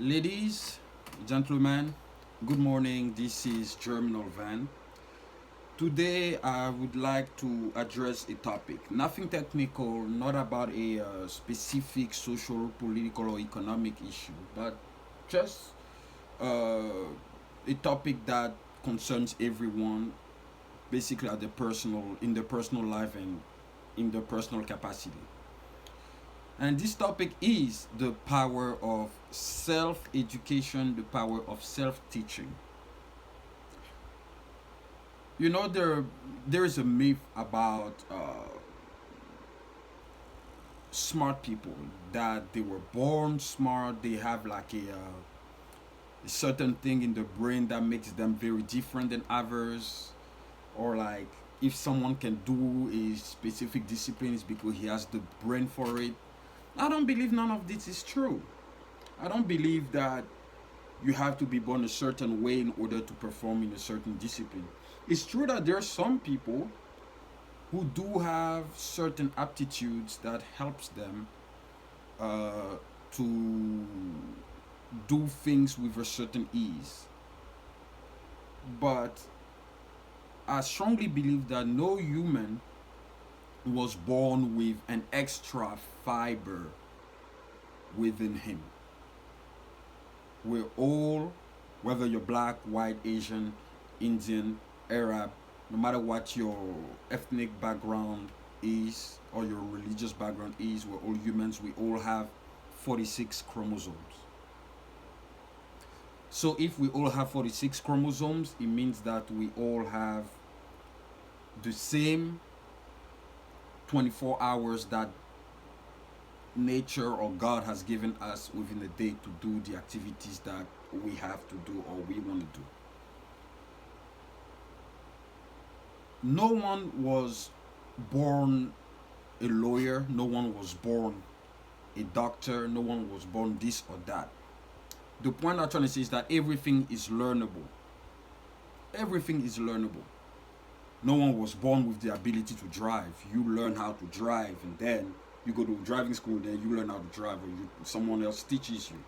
Ladies, gentlemen, good morning. This is Germinal Van. Today, I would like to address a topic, nothing technical, not about a specific social, political, or economic issue, but just a topic that concerns everyone, basically at the personal, in the personal life and in the personal capacity. And this topic is the power of self education, the power of self teaching. There is a myth about smart people, that they were born smart, they have like a certain thing in the brain that makes them very different than others, or like if someone can do a specific discipline, it's because he has the brain for it. I don't believe none of this is true. I don't believe that you have to be born a certain way in order to perform in a certain discipline. It's true that there are some people who do have certain aptitudes that helps them uh, to do things with a certain ease. But I strongly believe that no human was born with an extra fiber within him. We're all, whether you're black, white, Asian, Indian, Arab, no matter what your ethnic background is or your religious background is, we're all humans. We all have 46 chromosomes. So if we all have 46 chromosomes, it means that we all have the same 24 hours that nature or God has given us within a day to do the activities that we have to do or we want to do. No one was born a lawyer, no one was born a doctor, no one was born this or that. The point I'm trying to say is that everything is learnable. Everything is learnable. No one was born with the ability to drive. You learn how to drive, and then you go to driving school, then you learn how to drive, or someone else teaches you.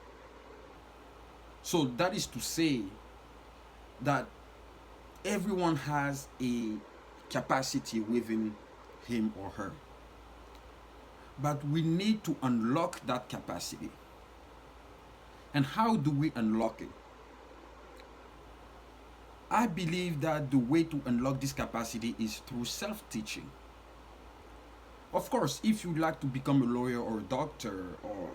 So that is to say that everyone has a capacity within him or her. But we need to unlock that capacity. And how do we unlock it? I believe that the way to unlock this capacity is through self teaching. Of course, if you'd like to become a lawyer or a doctor, or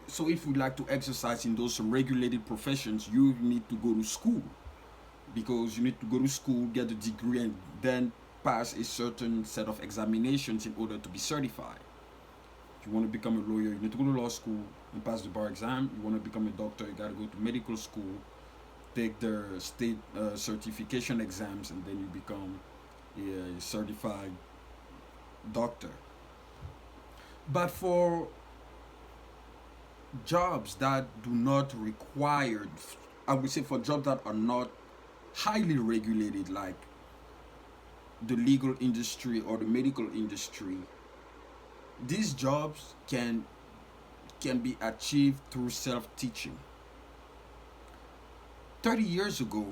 so if you'd like to exercise in those regulated professions, you need to go to school, because you need to go to school, get a degree, and then pass a certain set of examinations in order to be certified. If you want to become a lawyer, you need to go to law school and pass the bar exam. You want to become a doctor, you got to go to medical school, take the state certification exams, and then you become a certified doctor. But for jobs that do not require, I would say for jobs that are not highly regulated, like the legal industry or the medical industry, these jobs can be achieved through self-teaching. 30 years ago,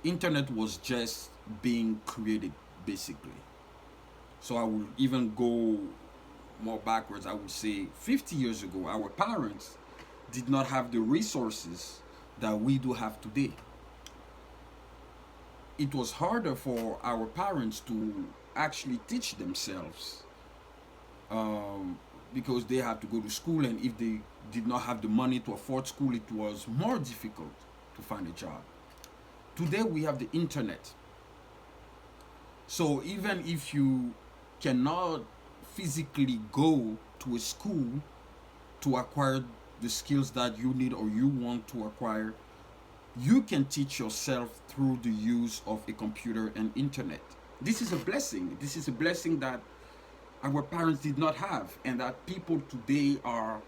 internet was just being created, basically. So I will even go more backwards. I would say 50 years ago, our parents did not have the resources that we do have today. It was harder for our parents to actually teach themselves, um, because they had to go to school, and if they did not have the money to afford school, it was more difficult to find a job. Today we have the internet. So even if you cannot physically go to a school to acquire the skills that you need or you want to acquire, you can teach yourself through the use of a computer and internet. This is a blessing. This is a blessing that our parents did not have, and that people today uh,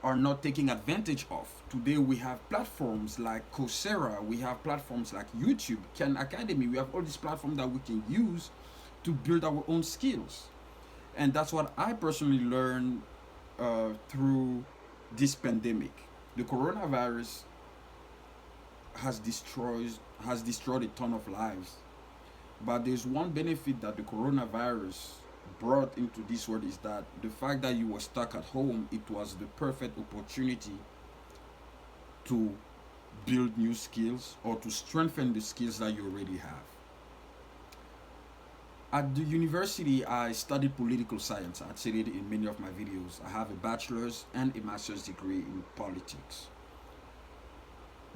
are not taking advantage of. Today we have platforms like Coursera, we have platforms like YouTube, Khan Academy. We have all these platforms that we can use to build our own skills, and that's what I personally learned through this pandemic. The coronavirus has destroyed has destroyed a ton of lives. But there's one benefit that the coronavirus brought into this world is that the fact that you were stuck at home, it was the perfect opportunity to build new skills or to strengthen the skills that you already have. At the university, I studied political science. I'd said it in many of my videos. I have a bachelor's and a master's degree in politics.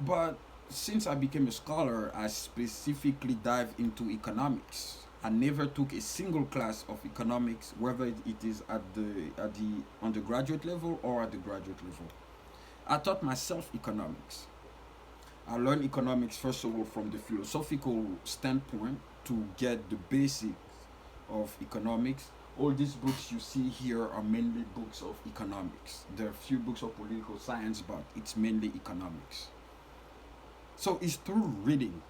But since I became a scholar, I specifically dived into economics. I never took a single class of economics, whether it is at the undergraduate level or at the graduate level. I taught myself economics. I learned economics first of all from the philosophical standpoint to get the basics of economics. All these books you see here are mainly books of economics. There are a few books of political science, but it's mainly economics. So it's through reading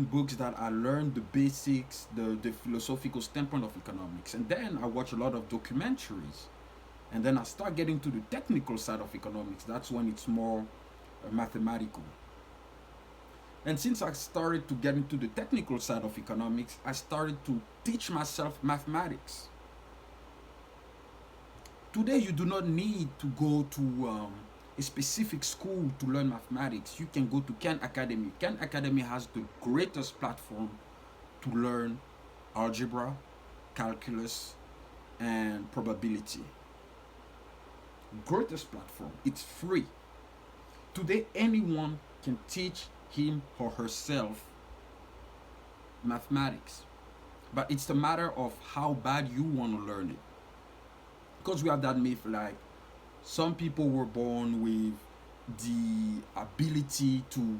books that I learned the basics, the philosophical standpoint of economics. And then I watch a lot of documentaries. And then I start getting to the technical side of economics. That's when it's more mathematical. And since I started to get into the technical side of economics, I started to teach myself mathematics. Today, you do not need to go to a specific school to learn mathematics. You can go to Khan Academy. Khan Academy has the greatest platform to learn algebra, calculus, and probability. Greatest platform. It's free. Today, anyone can teach him or herself mathematics. But it's a matter of how bad you want to learn it. Because we have that myth like some people were born with the ability to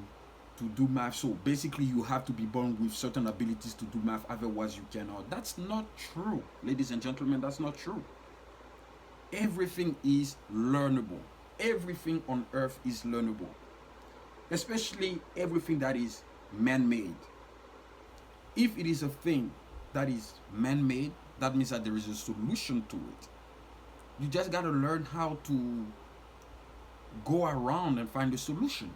do math. So basically you have to be born with certain abilities to do math, otherwise you cannot. That's not true, ladies and gentlemen, that's not true. Everything is learnable. Everything on earth is learnable. Especially everything that is man-made. If it is a thing that is man-made, that means that there is a solution to it. You just got to learn how to go around and find a solution.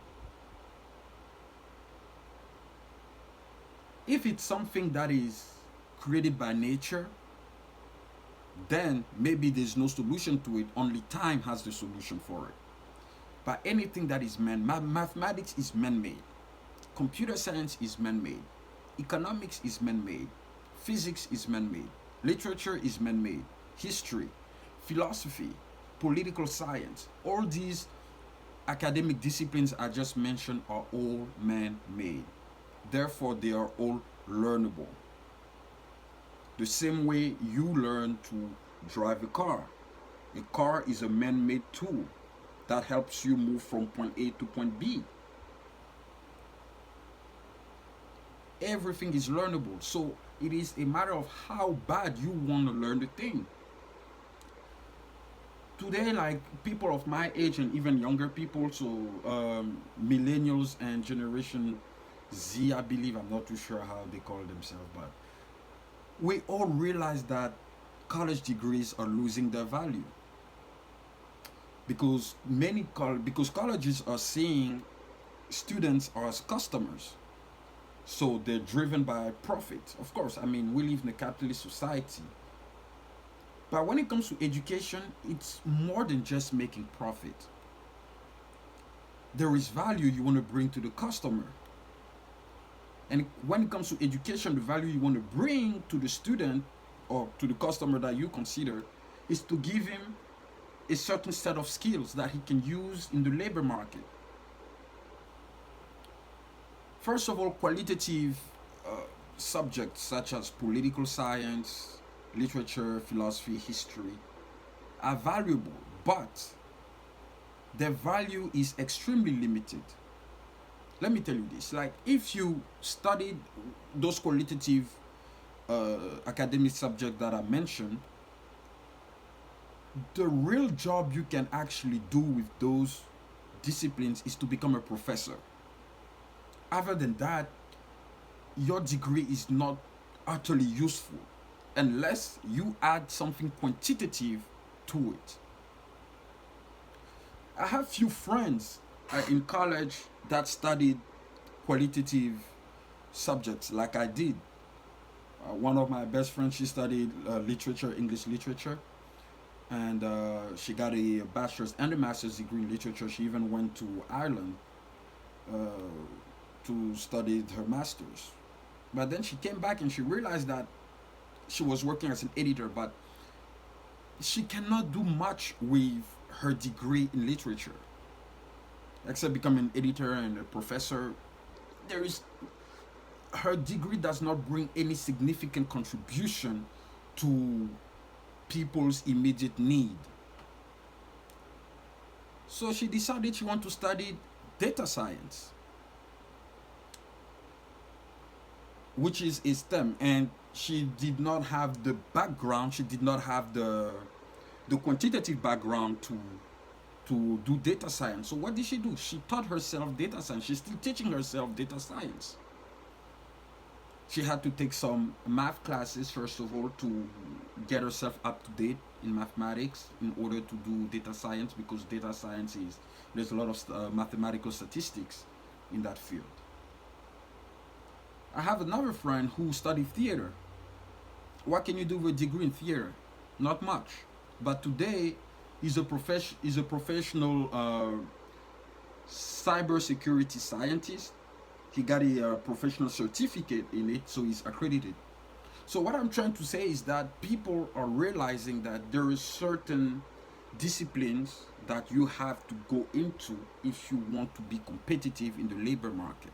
If it's something that is created by nature, then maybe there's no solution to it, only time has the solution for it. But anything that is mathematics is man-made, computer science is man-made, economics is man-made, physics is man-made, literature is man-made, history, philosophy, political science, all these academic disciplines I just mentioned are all man-made. Therefore, they are all learnable. The same way you learn to drive a car. A car is a man-made tool that helps you move from point A to point B. Everything is learnable. So it is a matter of how bad you want to learn the thing. Today, like people of my age and even younger people, so millennials and generation Z, I believe, I'm not too sure how they call themselves, but we all realize that college degrees are losing their value because because colleges are seeing students as customers, so they're driven by profit. Of course, I mean, we live in a capitalist society, but when it comes to education, it's more than just making profit. There is value you want to bring to the customer. And when it comes to education, the value you want to bring to the student or to the customer that you consider is to give him a certain set of skills that he can use in the labor market. First of all, qualitative subjects such as political science, literature, philosophy, history are valuable, but their value is extremely limited. Let me tell you this, like if you studied those qualitative academic subjects that I mentioned, the real job you can actually do with those disciplines is to become a professor. Other than that, your degree is not utterly useful unless you add something quantitative to it. I have few friends in college that studied qualitative subjects like I did. One of my best friends, she studied literature, English literature, and she got a bachelor's and a master's degree in literature. She even went to Ireland uh, to study her master's. But then she came back and she realized that she was working as an editor, but she cannot do much with her degree in literature except become an editor and a professor. There is Her degree does not bring any significant contribution to people's immediate need. So she decided she wanted to study data science, which is a STEM, and she did not have the background. She did not have the quantitative background to do data science. So what did she do? She taught herself data science. She's still teaching herself data science. She had to take some math classes first of all to get herself up to date in mathematics in order to do data science, because data science is, there's a lot of mathematical statistics in that field. I have another friend who studied theater. What can you do with a degree in theater? Not much. But today he's a professional cybersecurity scientist. He got a professional certificate in it, so he's accredited. So what I'm trying to say is that people are realizing that there is certain disciplines that you have to go into if you want to be competitive in the labor market.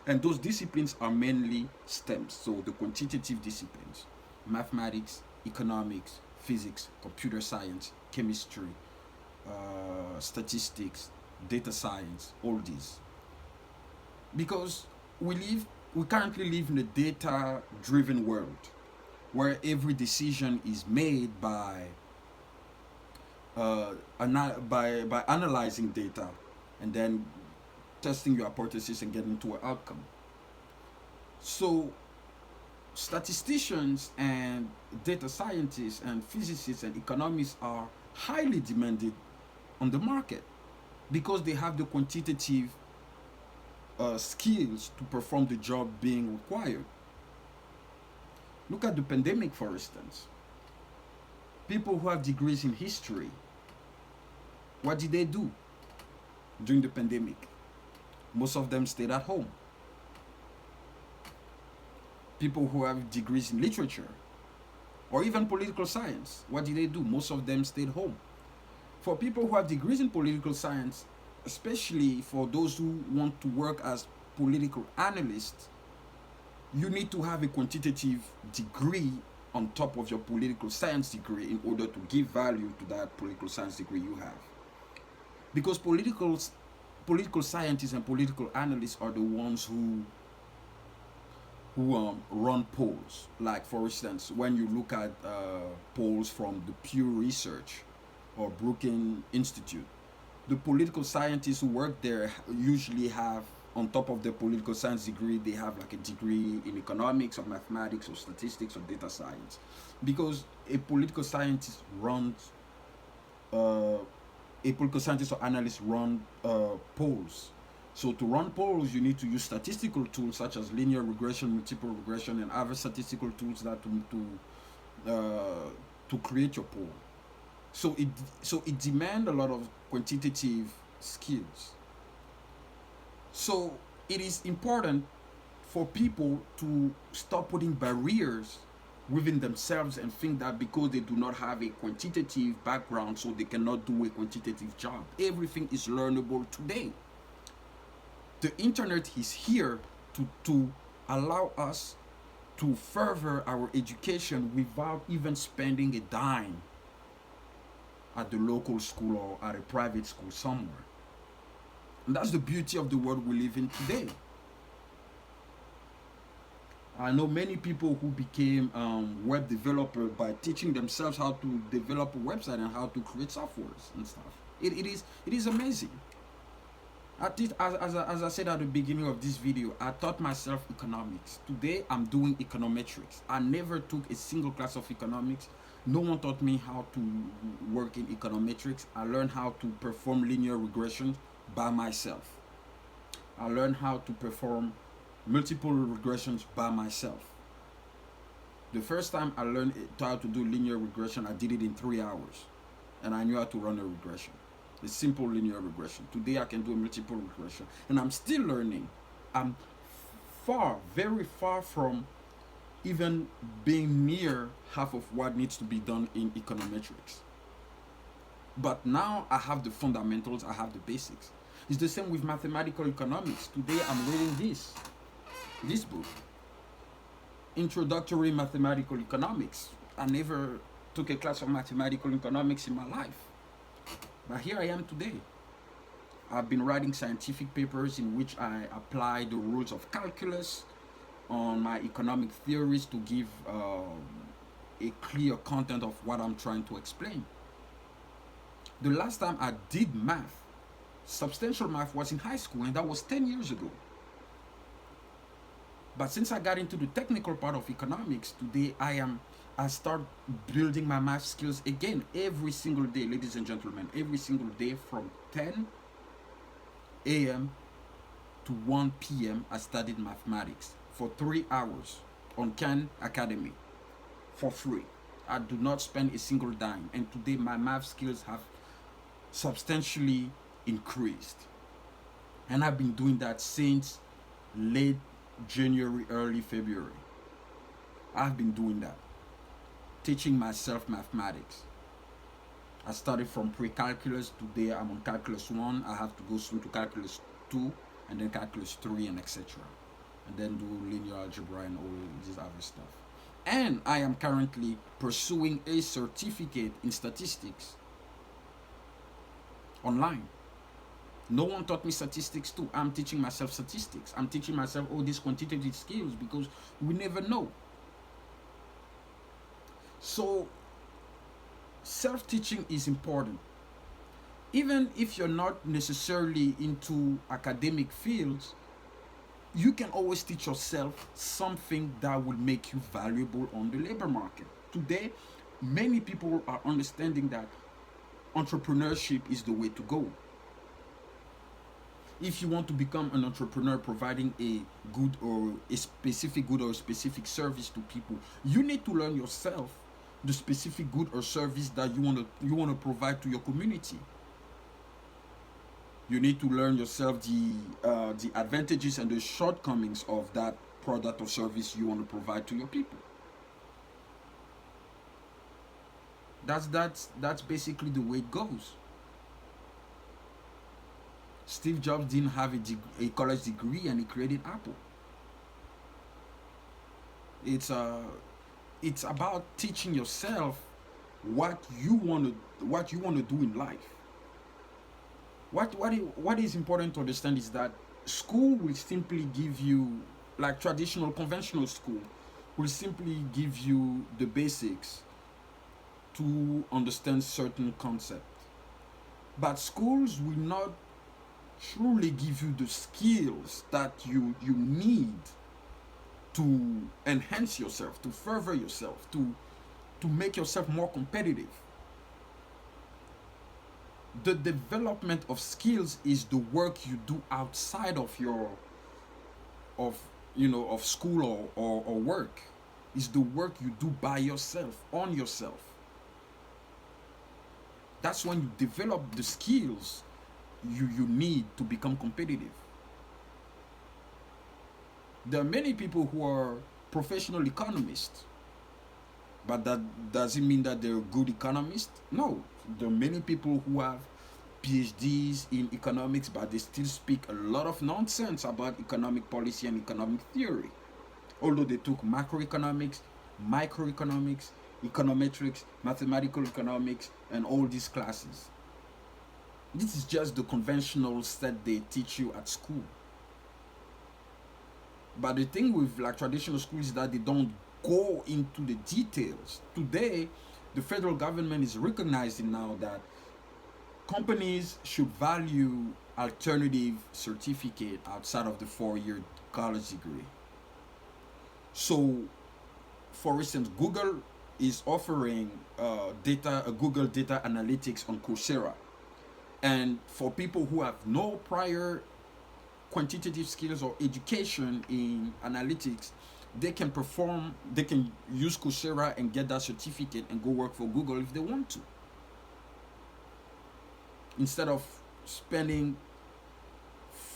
And those disciplines are mainly STEMs, so the quantitative disciplines: mathematics, economics, physics, computer science, chemistry, statistics, data science, all these. Because we currently live in a data driven world where every decision is made by analyzing data and then testing your hypothesis and getting to an outcome. So statisticians and data scientists and physicists and economists are highly demanded on the market because they have the quantitative skills to perform the job being required. Look at the pandemic, for instance. People who have degrees in history, what did they do during the pandemic? Most of them stayed at home. People who have degrees in literature or even political science, what did they do? Most of them stayed home. For people who have degrees in political science, especially for those who want to work as political analysts, you need to have a quantitative degree on top of your political science degree in order to give value to that political science degree you have. Because political scientists and political analysts are the ones who run polls. Like, for instance, when you look at polls from the Pew Research or Brookings Institute, the political scientists who work there usually have, on top of their political science degree, they have like a degree in economics or mathematics or statistics or data science. Because uh, a political scientist or analyst run polls. So to run polls, you need to use statistical tools such as linear regression, multiple regression, and other statistical tools that to create your poll. So it demands a lot of quantitative skills. So it is important for people to stop putting barriers within themselves and think that because they do not have a quantitative background, so they cannot do a quantitative job. Everything is learnable today. The internet is here to allow us to further our education without even spending a dime at the local school or at a private school somewhere. And that's the beauty of the world we live in today. I know many people who became web developers by teaching themselves how to develop a website and how to create softwares and stuff. It is amazing. As I said at the beginning of this video, I taught myself economics. Today I'm doing econometrics. I never took a single class of economics, No one taught me how to work in econometrics. I learned how to perform linear regressions by myself. I learned how to perform multiple regressions by myself. The first time I learned how to do linear regression, I did it in 3 hours. And I knew how to run a regression. A simple linear regression. Today I can do a multiple regression. And I'm still learning. I'm far, very far from even being near half of what needs to be done in econometrics. But now I have the fundamentals, I have the basics. It's the same with mathematical economics. Today I'm reading this book, Introductory Mathematical Economics. I never took a class of mathematical economics in my life. But here I am today. I've been writing scientific papers in which I apply the rules of calculus on my economic theories to give a clear content of what I'm trying to explain. The last time I did math, substantial math, was in high school, and that was 10 years ago. But since I got into the technical part of economics, today I start building my math skills again every single day, ladies and gentlemen, every single day from 10 a.m. to 1 p.m. I studied mathematics for 3 hours on Khan Academy for free. I do not spend a single dime, and today my math skills have substantially increased. And I've been doing that since late January, early February. I've been doing that, teaching myself mathematics. I started from pre-calculus. Today I'm on calculus 1. I have to go through to calculus 2 and then calculus 3 and etc. And then do linear algebra and all this other stuff. And I am currently pursuing a certificate in statistics online. No one taught me statistics too. I'm teaching myself statistics. I'm teaching myself all these quantitative skills because we never know. So self-teaching is important. Even if you're not necessarily into academic fields, you can always teach yourself something that will make you valuable on the labor market. Today, many people are understanding that entrepreneurship is the way to go. If you want to become an entrepreneur providing a good or a specific good or a specific service to people, you need to learn yourself the specific good or service that you want to provide to your community. You need to learn yourself the advantages and the shortcomings of that product or service you want to provide to your people. That's basically the way it goes. Steve Jobs didn't have a college degree and he created Apple. It's about teaching yourself what you want to do in life. What is important to understand is that school will simply give you, like traditional conventional school will simply give you the basics to understand certain concepts. But schools will not truly give you the skills that you need to enhance yourself, to further yourself, to make yourself more competitive. The development of skills is the work you do outside of of school or work. Is the work you do by yourself, on yourself. That's when you develop the skills you need to become competitive. There are many people who are professional economists, but that doesn't mean that they're good economists. No, there are many people who have PhDs in economics, but they still speak a lot of nonsense about economic policy and economic theory. Although they took macroeconomics, microeconomics, econometrics, mathematical economics, and all these classes. This is just the conventional set they teach you at school. But the thing with like traditional schools is that they don't go into the details. Today, the federal government is recognizing now that companies should value alternative certificate outside of the 4-year college degree. So, for instance, Google is offering Google data analytics on Coursera. And for people who have no prior quantitative skills or education in analytics, they can use Coursera and get that certificate and go work for Google if they want to. Instead of spending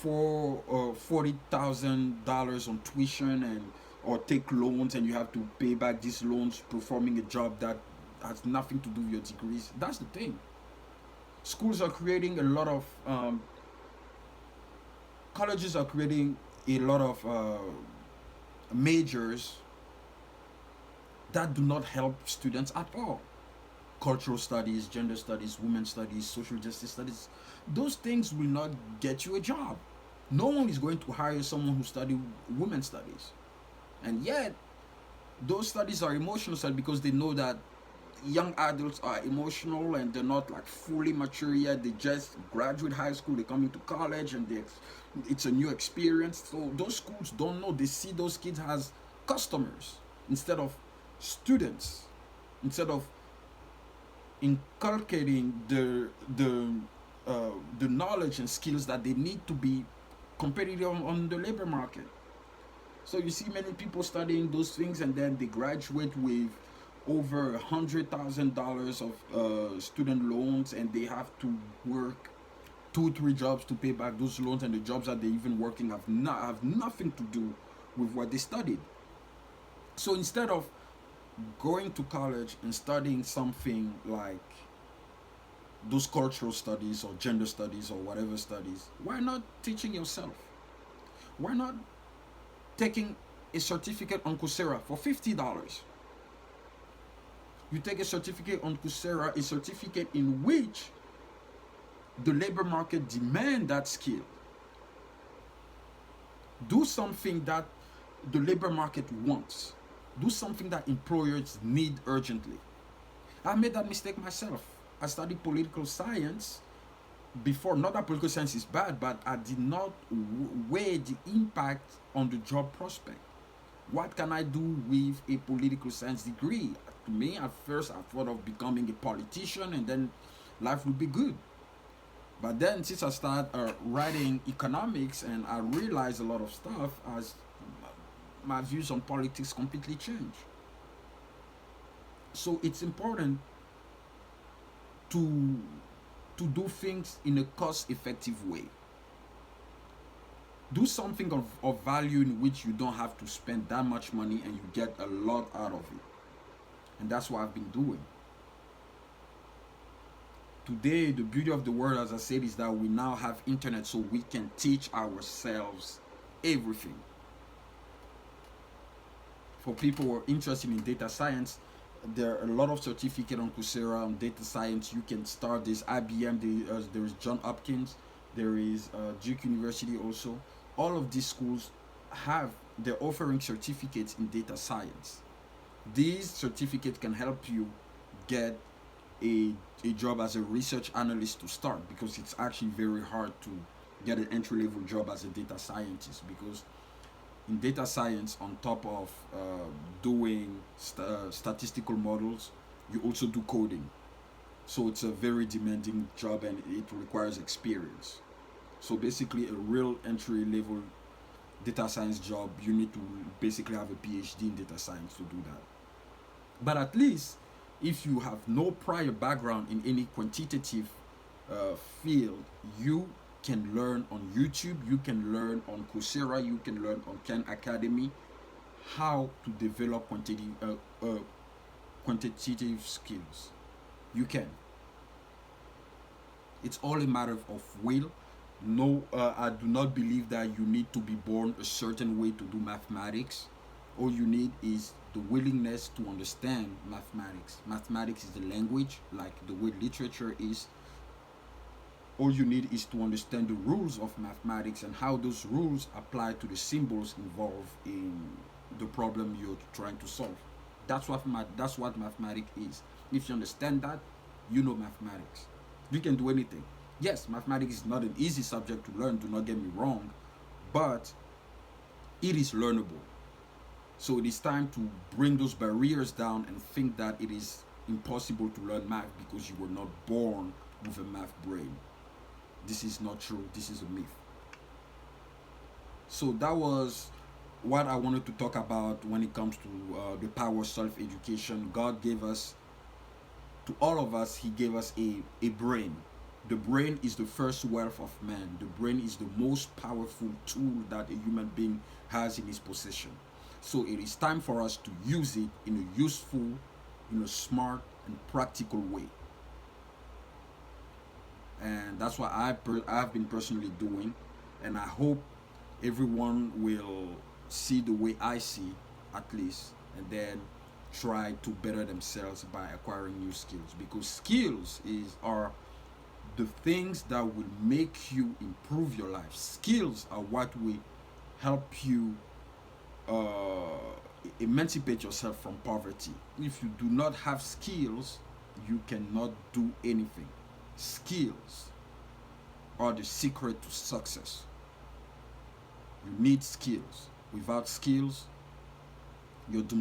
$40,000 on tuition and or take loans and you have to pay back these loans performing a job that has nothing to do with your degrees. That's the thing. Schools are creating a lot of colleges are creating a lot of majors that do not help students at all. Cultural studies, gender studies, women studies, social justice studies, those things will not get you a job. No one is going to hire someone who studied women studies. And yet, those studies are emotional studies because they know that young adults are emotional and they're not like fully mature yet. They just graduate high school, they come into college, and it's a new experience. So those schools don't know. They see those kids as customers instead of students. Instead of inculcating the knowledge and skills that they need to be competitive on the labor market. So you see many people studying those things and then they graduate with over $100,000 of student loans, and they have to work 2 3 jobs to pay back those loans, and the jobs that they're even working have nothing to do with what they studied. So instead of going to college and studying something like those cultural studies or gender studies or whatever studies, why not teaching yourself? Why not taking a certificate on Coursera for $50? You take a certificate on Coursera, a certificate in which the labor market demand that skill. Do something that the labor market wants. Do something that employers need urgently. I made that mistake myself. I studied political science before. Not that political science is bad, but I did not weigh the impact on the job prospect. What can I do with a political science degree? To me, at first, I thought of becoming a politician and then life would be good. But then, since I started writing economics and I realized a lot of stuff, as my views on politics completely changed. So it's important to do things in a cost-effective way. Do something of value in which you don't have to spend that much money and you get a lot out of it. And that's what I've been doing. Today, the beauty of the world, as I said, is that we now have internet, so we can teach ourselves everything. For people who are interested in data science, there are a lot of certificates on Coursera on data science. You can start this IBM, there is John Hopkins, there is Duke University also. All of these schools they're offering certificates in data science. These certificates can help you get a job as a research analyst to start, because it's actually very hard to get an entry level job as a data scientist, because in data science, on top of doing statistical models, you also do coding. So it's a very demanding job and it requires experience. So basically, a real entry level data science job, you need to basically have a PhD in data science to do that. But at least, if you have no prior background in any quantitative field, you can learn on YouTube, you can learn on Coursera, you can learn on Khan Academy how to develop quantitative skills. You can. It's all a matter of will. No, I do not believe that you need to be born a certain way to do mathematics. All you need is the willingness to understand mathematics. Mathematics is the language, like the way literature is. All you need is to understand the rules of mathematics and how those rules apply to the symbols involved in the problem you're trying to solve. That's what mathematics is. If you understand that, you know mathematics. You can do anything. Yes, mathematics is not an easy subject to learn, do not get me wrong, but it is learnable. So it is time to bring those barriers down and think that it is impossible to learn math because you were not born with a math brain. This is not true. This is a myth. So that was what I wanted to talk about when it comes to the power of self-education. God gave us, to all of us, He gave us a brain. The brain is the first wealth of man. The brain is the most powerful tool that a human being has in his possession. So it is time for us to use it in a useful, in a smart and practical way. And that's what I've been personally doing. And I hope everyone will see the way I see, at least, and then try to better themselves by acquiring new skills, because skills is are the things that will make you improve your life. Skills are what will help you emancipate yourself from poverty. If you do not have skills, you cannot do anything. Skills are the secret to success. You need skills. Without skills, you're doomed